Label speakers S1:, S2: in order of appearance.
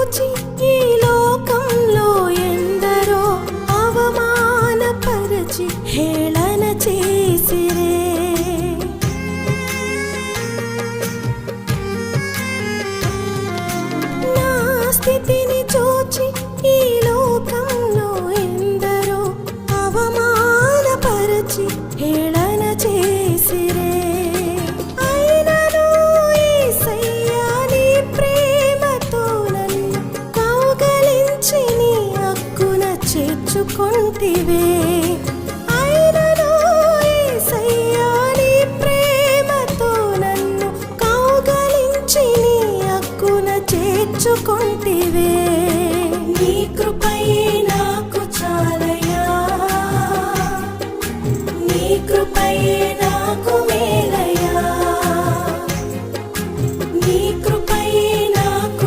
S1: చూచి ఈ లోకంలో ఎందరో అవమానపరచి హేళన చేసిరే. నా స్థితిని చూచి ఈ లోకంలో ఎందరో అవమానపరచి హేళన చేసిరే. అయినను యేసయ్యా నీ ప్రేమతో నన్ను కౌగలించి నీ హక్కున చేర్చుకొంటివే. అయినను యేసయ్యా నీ ప్రేమతో నన్ను కౌగలించి నీ హక్కున చేర్చుకొంటివే.